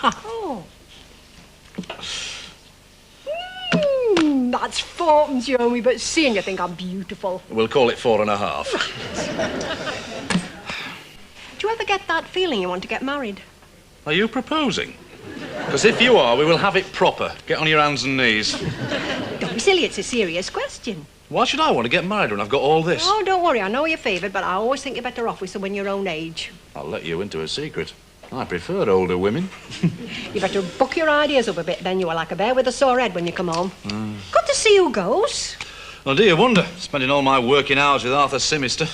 Oh. That's 4, Joey, but seeing you think I'm beautiful. We'll call it 4.5. Do you ever get that feeling you want to get married? Are you proposing? Because if you are, we will have it proper. Get on your hands and knees. Don't be silly, it's a serious question. Why should I want to get married when I've got all this? Oh, don't worry, I know you're favoured, but I always think you're better off with someone your own age. I'll let you into a secret. I prefer older women. You better book your ideas up a bit, then you are like a bear with a sore head when you come home. Good to see who goes. Well, do you wonder? Spending all my working hours with Arthur Simister.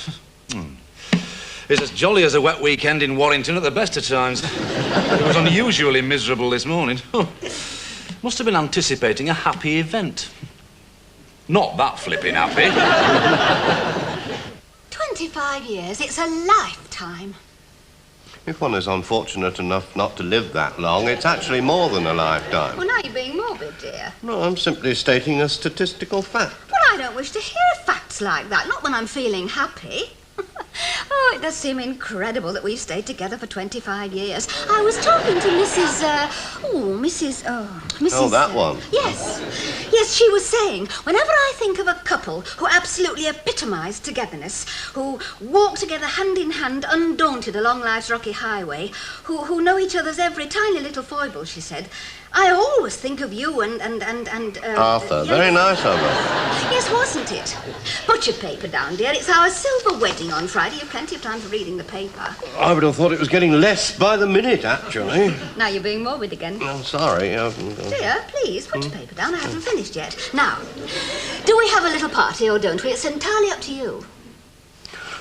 It's as jolly as a wet weekend in Warrington at the best of times. It was unusually miserable this morning. Must have been anticipating a happy event. Not that flipping happy. 25 years, it's a lifetime. If one is unfortunate enough not to live that long, it's actually more than a lifetime. Well, now you're being morbid, dear. No, I'm simply stating a statistical fact. Well, I don't wish to hear facts like that, not when I'm feeling happy. Oh, it does seem incredible that we've stayed together for 25 years. I was talking to Mrs. Oh, that one. Yes. Yes, she was saying, whenever I think of a couple who absolutely epitomise togetherness, who walk together hand in hand, undaunted along life's rocky highway, who know each other's every tiny little foible, she said, I always think of you and Arthur, yes. very nice of her. Yes, wasn't it? Put your paper down, dear. It's our silver wedding on Friday. You've plenty of time for reading the paper. I would have thought it was getting less by the minute, actually. Now you're being morbid again. I'm sorry. Dear, please, put your paper down. I haven't finished yet. Now, do we have a little party or don't we? It's entirely up to you.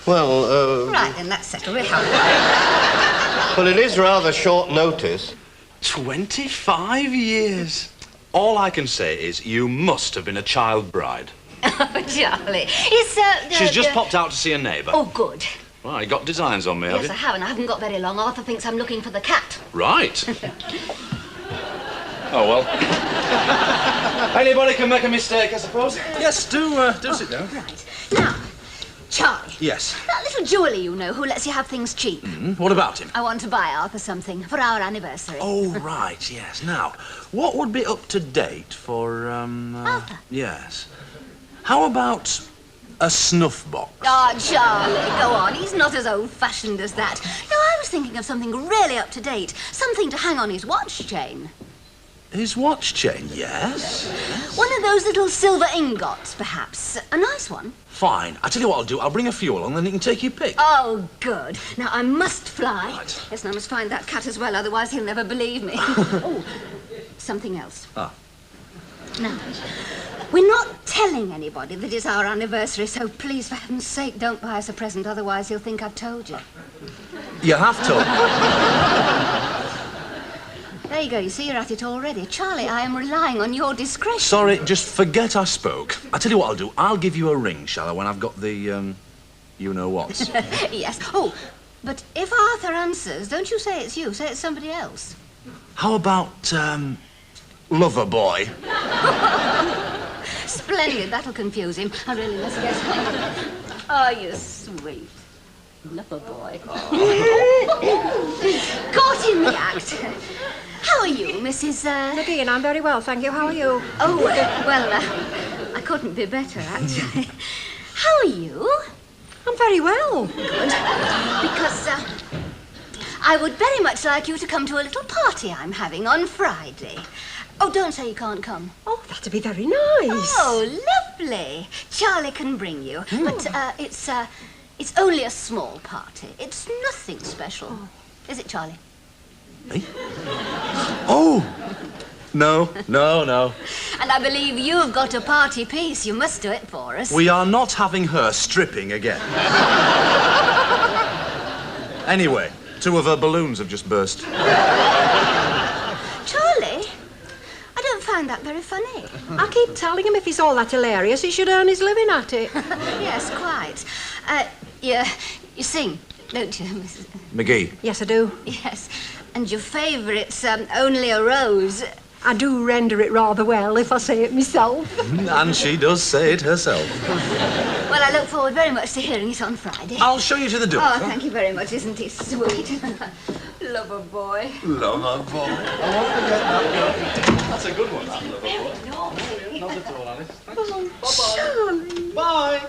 Well, Right, then, that's settled. We have Well, it is rather short notice. 25 years. All I can say is you must have been a child bride. Oh, Charlie. It's, She's just popped out to see a neighbour. Oh, good. Well, you got designs on me, have Yes, you? I have, and I haven't got very long. Arthur thinks I'm looking for the cat. Right. Oh, well. Anybody can make a mistake, I suppose. Yes, do sit down. Right. Now, Charlie. Yes. That little jeweller you know who lets you have things cheap. What about him? I want to buy Arthur something for our anniversary. Oh, right, yes. Now, what would be up to date for, Arthur? Yes. How about a snuff box? Oh, Charlie, go on. He's not as old-fashioned as that. No, I was thinking of something really up-to-date. Something to hang on his watch chain. His watch chain, yes. One of those little silver ingots, perhaps. A nice one. Fine. I tell you what I'll do. I'll bring a few along, then you can take your pick. Oh, good. Now, I must fly. Right. Yes, and I must find that cat as well, otherwise he'll never believe me. Oh, something else. Ah. Now, we're not telling anybody that it's our anniversary, so please, for heaven's sake, don't buy us a present, otherwise he'll think I've told you. You have to. There you go, you see, you're at it already. Charlie, I am relying on your discretion. Sorry, just forget I spoke. I tell you what I'll do. I'll give you a ring, shall I, when I've got the, you-know-whats. Yes. Oh, but if Arthur answers, don't you say it's you, say it's somebody else. How about, lover boy? Splendid, that'll confuse him. I really must guess. Oh, you're sweet. Lover boy. Caught in the act. How are you, Mrs. McGee, I'm very well, thank you. How are you? Oh, well, I couldn't be better, actually. How are you? I'm very well. Good. Because, I would very much like you to come to a little party I'm having on Friday. Oh, don't say you can't come. Oh, that'd be very nice. Oh, lovely. Charlie can bring you. But, it's only a small party. It's nothing special. Oh. Is it, Charlie? Me? Oh! No. And I believe you've got a party piece. You must do it for us. We are not having her stripping again. Anyway, 2 of her balloons have just burst. Charlie, I don't find that very funny. I keep telling him if he's all that hilarious, he should earn his living at it. Yes, quite. You sing, don't you, Mrs. McGee. Yes, I do. Yes. And your favourite's Only a Rose. I do render it rather well, if I say it myself. And she does say it herself. Well, I look forward very much to hearing it on Friday. I'll show you to the door. Oh, thank you very much. Isn't he sweet? Lover boy. Lover boy. I won't forget that, girl. That's a good one, that lover boy. Not at all, Alice. Thanks. Charlie. Bye.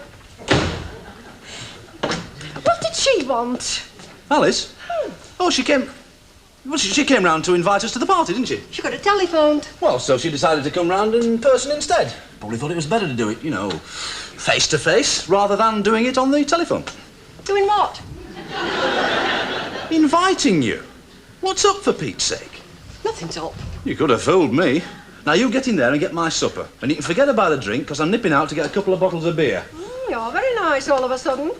What did she want? Alice? Oh, she came... Well, she came round to invite us to the party, didn't she? She could have telephoned. Well, so she decided to come round in person instead. Probably thought it was better to do it, you know, face to face, rather than doing it on the telephone. Doing what? Inviting you. What's up, for Pete's sake? Nothing's up. You could have fooled me. Now, you get in there and get my supper. And you can forget about a drink, because I'm nipping out to get a couple of bottles of beer. You're very nice all of a sudden.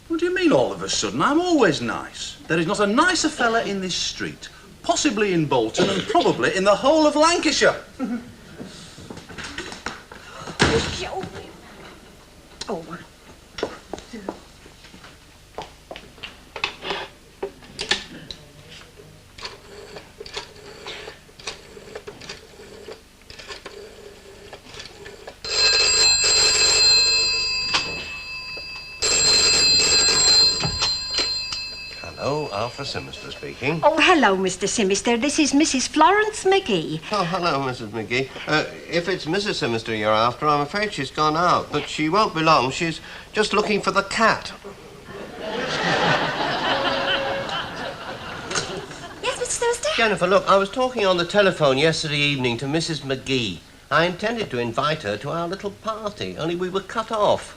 What do you mean, all of a sudden? I'm always nice. There is not a nicer fella in this street. Possibly in Bolton and probably in the whole of Lancashire. Oh. Hello, Arthur Simister speaking. Oh, hello, Mr. Simister. This is Mrs. Florence McGee. Oh, hello, Mrs. McGee. If it's Mrs. Simister you're after, I'm afraid she's gone out, but she won't be long. She's just looking for the cat. Yes, Mr. Simister? Jennifer, look, I was talking on the telephone yesterday evening to Mrs. McGee. I intended to invite her to our little party, only we were cut off.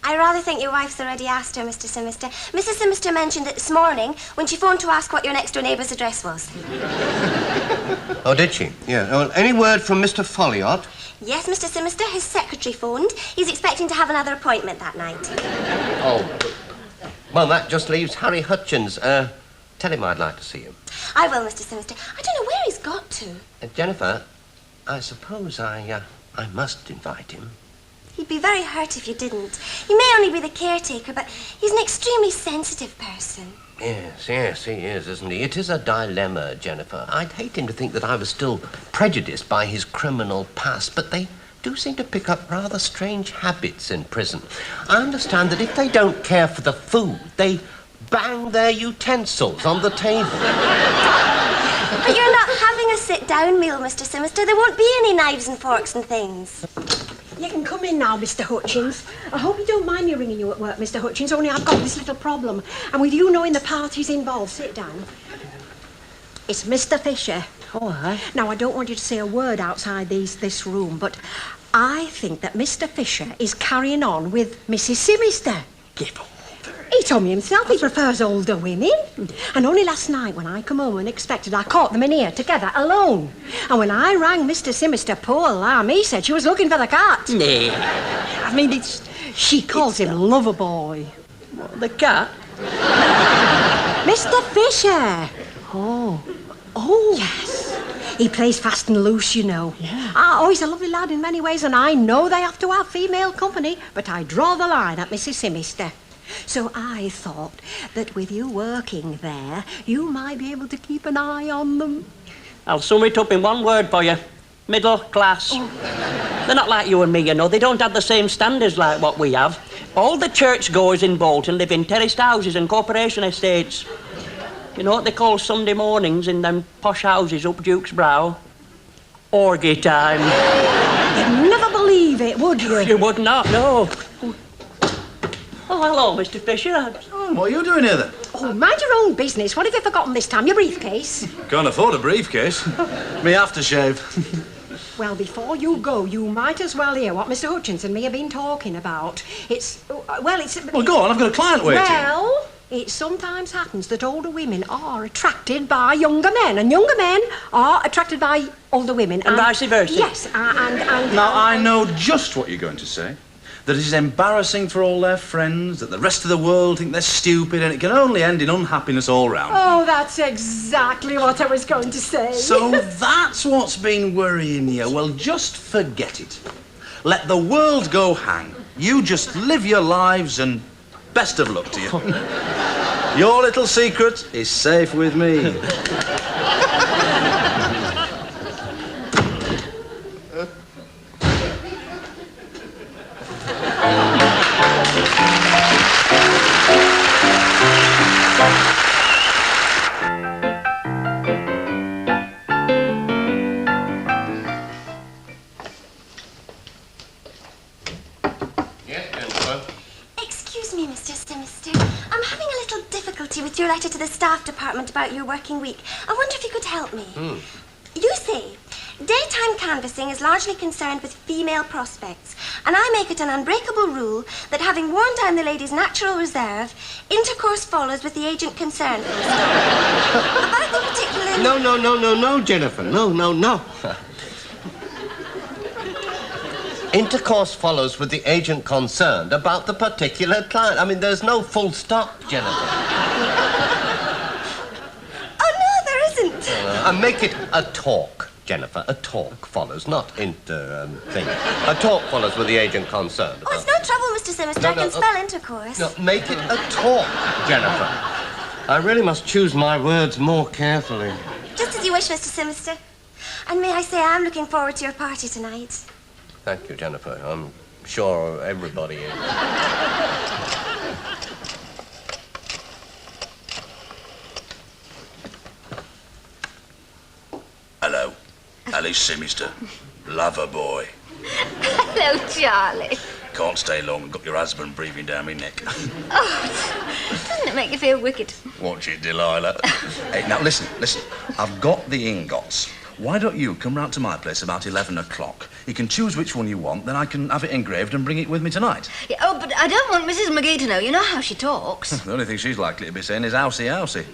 I rather think your wife's already asked her, Mr. Simister. Mrs. Simister mentioned it this morning when she phoned to ask what your next-door neighbour's address was. Oh, did she? Yeah. Well, any word from Mr. Folliot? Yes, Mr. Simister, his secretary phoned. He's expecting to have another appointment that night. Oh. Well, that just leaves Harry Hutchins. Tell him I'd like to see him. I will, Mr. Simister. I don't know where he's got to. Jennifer, I suppose I must invite him. He'd be very hurt if you didn't. He may only be the caretaker, but he's an extremely sensitive person. Yes, he is, isn't he? It is a dilemma, Jennifer. I'd hate him to think that I was still prejudiced by his criminal past, but they do seem to pick up rather strange habits in prison. I understand that if they don't care for the food, they bang their utensils on the table. But you're not having a sit-down meal, Mr. Simister. There won't be any knives and forks and things. You can come in now, Mr. Hutchins. I hope you don't mind me ringing you at work, Mr. Hutchins, only I've got this little problem. And with you knowing the parties involved, sit down. It's Mr. Fisher. Oh, aye. Now, I don't want you to say a word outside this room, but I think that Mr. Fisher is carrying on with Mrs. Simister. Give up. He told me himself he prefers older women. And only last night when I come home unexpected, I caught them in here together, alone. And when I rang Mr. Simister, poor lamb, he said she was looking for the cat. Nay. I mean, she calls him Loverboy. What, the cat? Mr. Fisher. Oh. Yes. He plays fast and loose, you know. Yeah. Oh, he's a lovely lad in many ways, and I know they have to have female company, but I draw the line at Mrs. Simister. So I thought that with you working there, you might be able to keep an eye on them. I'll sum it up in one word for you. Middle class. Oh. They're not like you and me, you know. They don't have the same standards like what we have. All the churchgoers in Bolton live in terraced houses and corporation estates. You know what they call Sunday mornings in them posh houses up Duke's Brow? Orgy time. You'd never believe it, would you? You would not, no. Oh, hello, Mr. Fisher. Oh, what are you doing here, then? Oh, mind your own business. What have you forgotten this time? Your briefcase? Can't afford a briefcase. Me aftershave. Well, before you go, you might as well hear what Mr. Hutchins and me have been talking about. Well, go on, I've got a client waiting. Well, it sometimes happens that older women are attracted by younger men, and younger men are attracted by older women. And vice versa? Yes, and... Now, I know just what you're going to say. That it is embarrassing for all their friends, that the rest of the world think they're stupid, and it can only end in unhappiness all round. Oh, that's exactly what I was going to say. So that's what's been worrying you. Well, just forget it. Let the world go hang. You just live your lives, and best of luck to you. Your little secret is safe with me. letter to the staff department about your working week. I wonder if you could help me. You say, daytime canvassing is largely concerned with female prospects, and I make it an unbreakable rule that having worn down the lady's natural reserve, intercourse follows with the agent concerned. About the particular... No, Jennifer. No. Intercourse follows with the agent concerned about the particular client. I mean, there's no full stop, Jennifer. Oh, no, there isn't. And make it a talk, Jennifer. A talk follows, not thing. A talk follows with the agent concerned. Oh, it's no trouble, Mr. Simister. I can spell intercourse. No, make it a talk, Jennifer. I really must choose my words more carefully. Just as you wish, Mr. Simister. And may I say I'm looking forward to your party tonight. Thank you, Jennifer. I'm sure everybody is. Hello. Alice Simister. Lover boy. Hello, Charlie. Can't stay long. Got your husband breathing down my neck. Oh, doesn't it make you feel wicked? Watch it, Delilah. Hey, now listen. I've got the ingots. Why don't you come round to my place about 11 o'clock? You can choose which one you want, then I can have it engraved and bring it with me tonight. Yeah, oh, but I don't want Mrs. McGee to know. You know how she talks. The only thing she's likely to be saying is housey.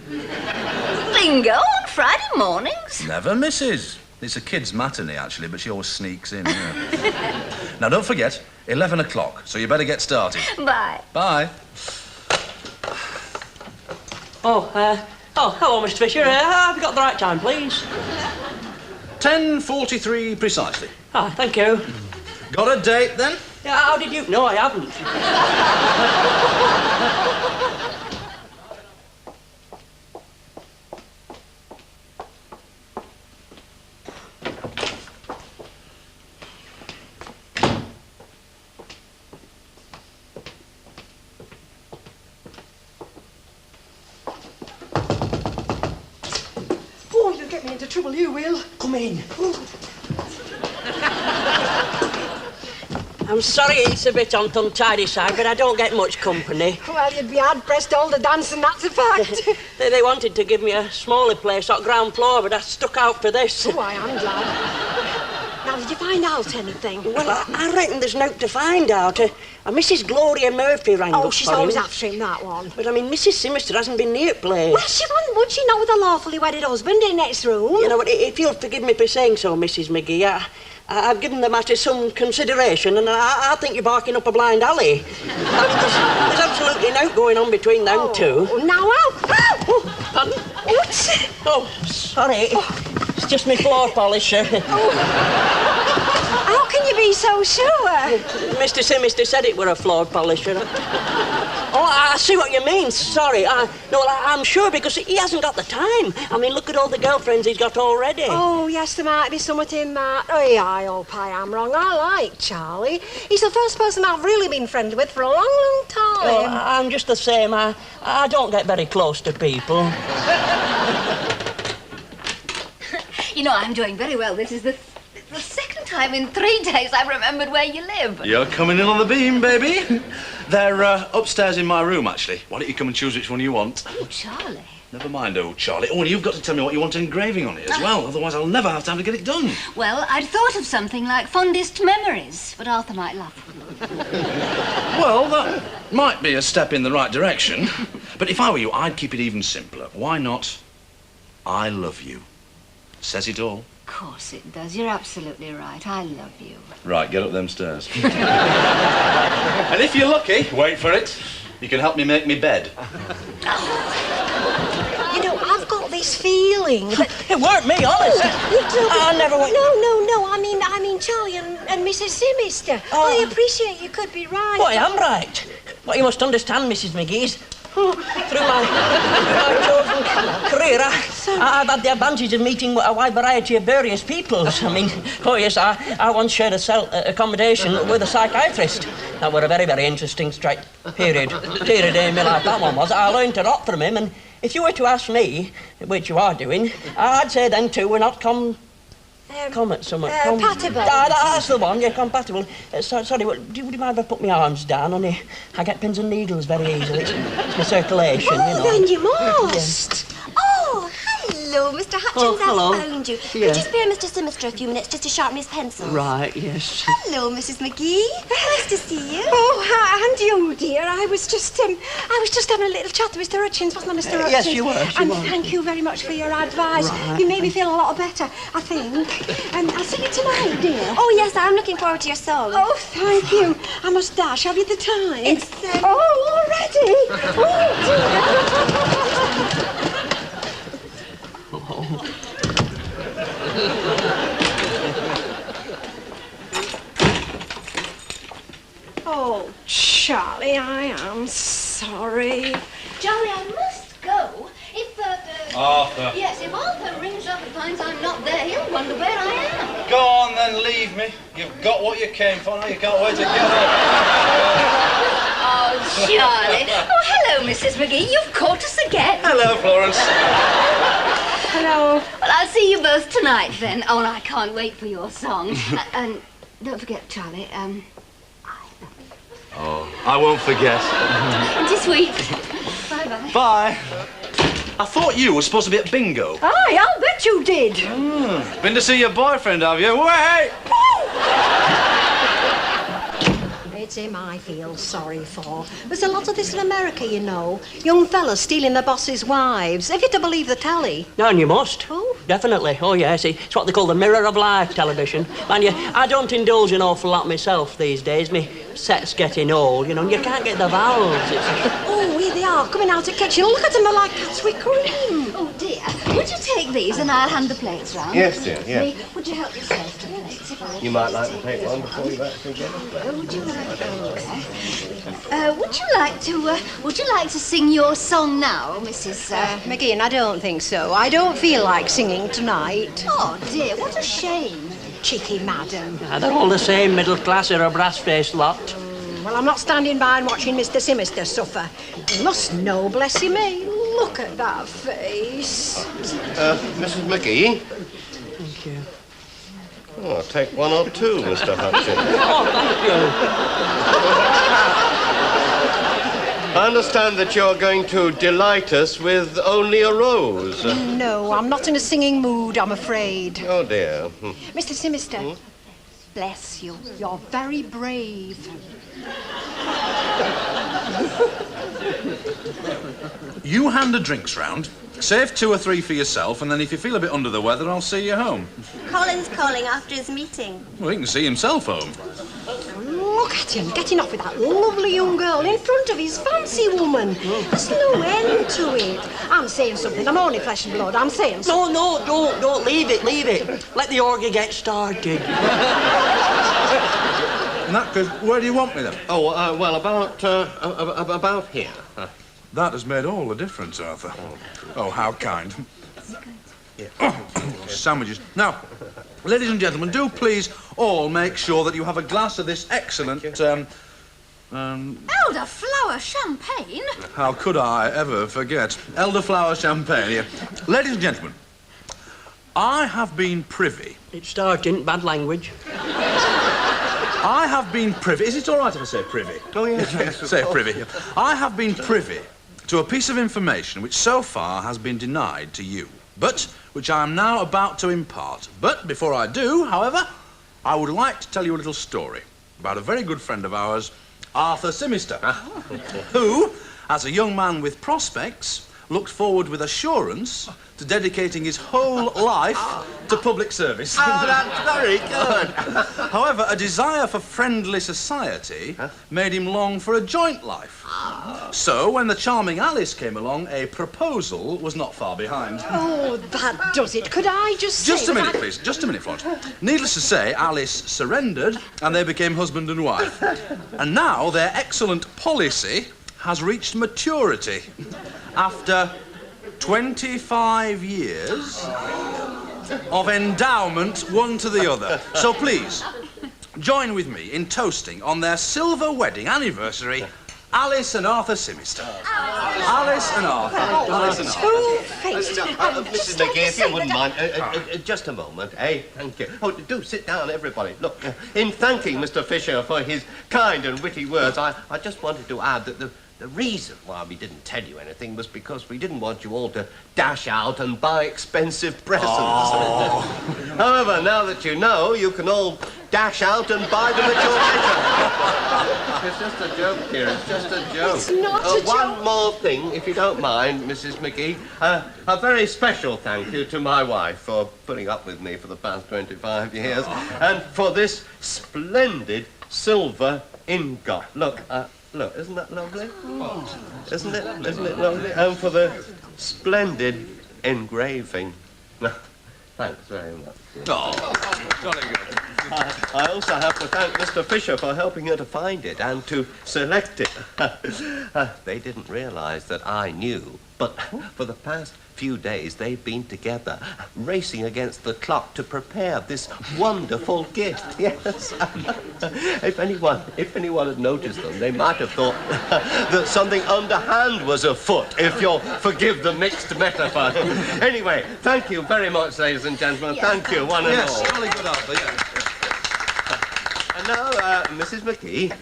Bingo on Friday mornings. Never misses. It's a kid's matinee, actually, but she always sneaks in. Yeah. Now, don't forget, 11 o'clock, so you better get started. Bye. Bye. Oh, hello, Mr. Fisher. Have you got the right time, please? 10:43 precisely. Ah, thank you. Got a date, then? Yeah, how did you... No, I haven't. Oh, you'll get me into trouble, you will. Come in. I'm sorry it's a bit on the untidy side, but I don't get much company. Well, you'd be hard-pressed all the dance, and that's a fact. They wanted to give me a smaller place on ground floor, but I stuck out for this. Oh, I am glad. Now, did you find out anything? Well, I reckon there's no to find out. Mrs. Gloria Murphy rang up. Oh, she's for always him. after him, that one. But, I mean, Mrs. Simister hasn't been near the place. Well, she wouldn't, would she, not with a lawfully wedded husband in next room? You know what, if you'll forgive me for saying so, Mrs. McGee, I've given the matter some consideration, and I think you're barking up a blind alley. I mean, there's absolutely no going on between them two. Oh, now, ow! Oh, pardon? What? Oh, sorry. It's just my floor polisher. How can you be so sure? Mr. Simister said it were a floor polisher. Oh, I see what you mean. Sorry. I'm sure because he hasn't got the time. I mean, look at all the girlfriends he's got already. Oh, yes, there might be something in that. Oh, yeah, I hope I am wrong. I like Charlie. He's the first person I've really been friendly with for a long, long time. Oh, I'm just the same. I don't get very close to people. You know, I'm doing very well. This is the second time in 3 days I've remembered where you live. You're coming in on the beam, baby. They're upstairs in my room, actually. Why don't you come and choose which one you want? Oh, Charlie. Never mind, oh, Charlie. Oh, and you've got to tell me what you want engraving on it as well. Otherwise, I'll never have time to get it done. Well, I'd thought of something like fondest memories, but Arthur might laugh. Well, that might be a step in the right direction. But if I were you, I'd keep it even simpler. Why not? I love you. Says it all. Of course it does. You're absolutely right. I love you. Right, get up them stairs. And if you're lucky, wait for it, you can help me make me bed. You know, I've got this feeling that... It weren't me, honest. I never went... No, I mean Charlie and Mrs. Simister. Oh. I appreciate you could be right. Well, I am right. What you must understand, Mrs. McGee, is through my chosen career, I've had the advantage of meeting a wide variety of various peoples. I mean, oh yes, I once shared accommodation with a psychiatrist. That were a very, very interesting period in my life, that one was. I learned a lot from him, and if you were to ask me, which you are doing, I'd say then too we're not Comet, something. Compatible. That's the one, yeah, compatible. Sorry, would you mind if I put my arms down, honey? I get pins and needles very easily. It's my circulation, you know. Then you must. Oh, hello, Mr. Hutchins. hello. I found you. Yeah. Could you spare Mr. Simister a few minutes just to sharpen his pencil? Right, yes. Hello, Mrs. McGee. Nice to see you. Oh, and you, dear. I was just having a little chat to Mr. Hutchins, wasn't I, Mr. Hutchins? Yes, you were. And thank you very much for your advice. Right. You made me feel a lot better, I think. I'll see you tonight, dear. Oh, yes, I'm looking forward to your song. Oh, thank you. I must dash. Have you the time? It's, Oh, already? Oh, Charlie, I am sorry. Charlie, I must go. If, Arthur. Yes, if Arthur rings up and finds I'm not there, he'll wonder where I am. Go on then, leave me. You've got what you came for, now you can't wait to get up. Oh, Charlie. Oh, hello, Mrs. McGee. You've caught us again. Hello, Florence. Hello. Well, I'll see you both tonight then. Oh, and I can't wait for your song. And don't forget, Charlie, I won't forget. it's sweet. Bye-bye. Bye. I thought you were supposed to be at bingo. Aye, I'll bet you did. Been to see your boyfriend, have you? Wait! It's him I feel sorry for. There's a lot of this in America, you know. Young fellas stealing their bosses' wives. If you're to believe the telly. No, and you must. Oh? Definitely. Oh, yes. It's what they call the mirror of life television. Man, I don't indulge an awful lot myself these days. Me set's getting old, you know, and you can't get the vowels. Oh, here they are, coming out of the kitchen. Look at them, they're like cats with cream. Oh, dear. Would you take these and I'll hand the plates round? Yes, dear, yes. Me, would you help yourself to the plates? You might like to take one before you actually get it. Would you like to sing your song now, Mrs. McGeehan, I don't think so. I don't feel like singing tonight. Oh, dear, what a shame. Cheeky madam. They're all the same middle class or a brass-faced lot. Well, I'm not standing by and watching Mr. Simister suffer. You must know, bless him, eh? Look at that face. Mrs. McGee? Thank you. Oh, I'll take one or two, Mr. Hutchins. Oh, thank you. I understand that you're going to delight us with only a rose. No, I'm not in a singing mood, I'm afraid. Oh, dear. Mr. Simister, bless you. You're very brave. You hand the drinks round, save 2 or 3 for yourself, and then if you feel a bit under the weather, I'll see you home. Colin's calling after his meeting. Well, he can see himself home. Look at him, getting off with that lovely young girl in front of his fancy woman. There's no end to it. I'm saying something. I'm only flesh and blood. I'm saying something. No, don't. Leave it. Let the orgy get started. In that case, where do you want me then? Oh, well, about here. That has made all the difference, Arthur. Oh, how kind. Oh, sandwiches. Now, ladies and gentlemen, do please all make sure that you have a glass of this excellent, Elderflower champagne? how could I ever forget? Elderflower champagne here. Ladies and gentlemen, I have been privy. It's starting, bad language. I have been privy. Is it all right if I say privy? Oh, yes. Say privy. I have been privy to a piece of information which so far has been denied to you, but which I am now about to impart. But before I do, however, I would like to tell you a little story about a very good friend of ours, Arthur Simister, who, as a young man with prospects, looked forward with assurance to dedicating his whole life to public service. Oh, that's very good. However, a desire for friendly society made him long for a joint life. So, when the charming Alice came along, a proposal was not far behind. Oh, that does it. Could I just say... Just a minute, please. Just a minute, Florence. Needless to say, Alice surrendered, and they became husband and wife. And now their excellent policy has reached maturity after 25 years of endowment one to the other. So please, join with me in toasting on their silver wedding anniversary, Alice and Arthur Simister. Alice and Arthur. Alice and Arthur. Two-faced. Mrs. McGee, if you wouldn't mind, just a moment, eh? Thank you. Oh, do sit down, everybody. Look, in thanking Mr. Fisher for his kind and witty words, I just wanted to add that the reason why we didn't tell you anything was because we didn't want you all to dash out and buy expensive presents. Oh. However, now that you know, you can all dash out and buy them at your leisure. It's just a joke, dear. It's just a joke. It's not a joke. One more thing, if you don't mind, Mrs. McGee. A very special thank you to my wife for putting up with me for the past 25 years and for this splendid silver ingot. Look, isn't that lovely? Isn't it lovely? And for the splendid engraving. Thanks very much. Oh, jolly good. I also have to thank Mr. Fisher for helping her to find it and to select it. They didn't realize that I knew, but for the past few days they've been together, racing against the clock to prepare this wonderful gift. Yes. If anyone had noticed them, they might have thought that something underhand was afoot, if you'll forgive the mixed metaphor. Anyway, thank you very much, ladies and gentlemen. Yes. Thank you, one and all. Yes, jolly good, Arthur, yes. And now, Mrs. McGee.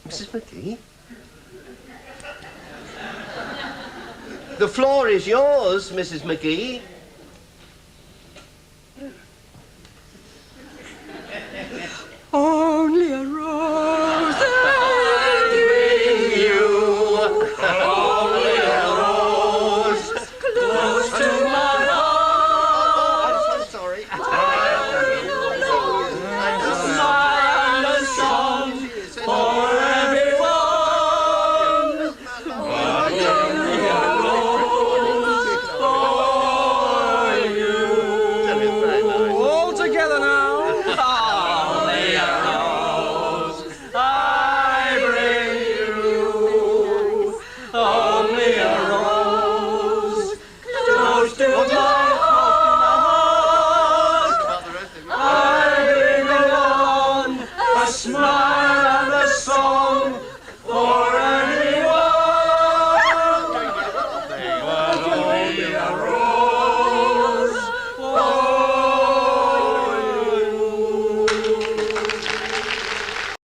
Mrs. McGee? The floor is yours, Mrs. McGee.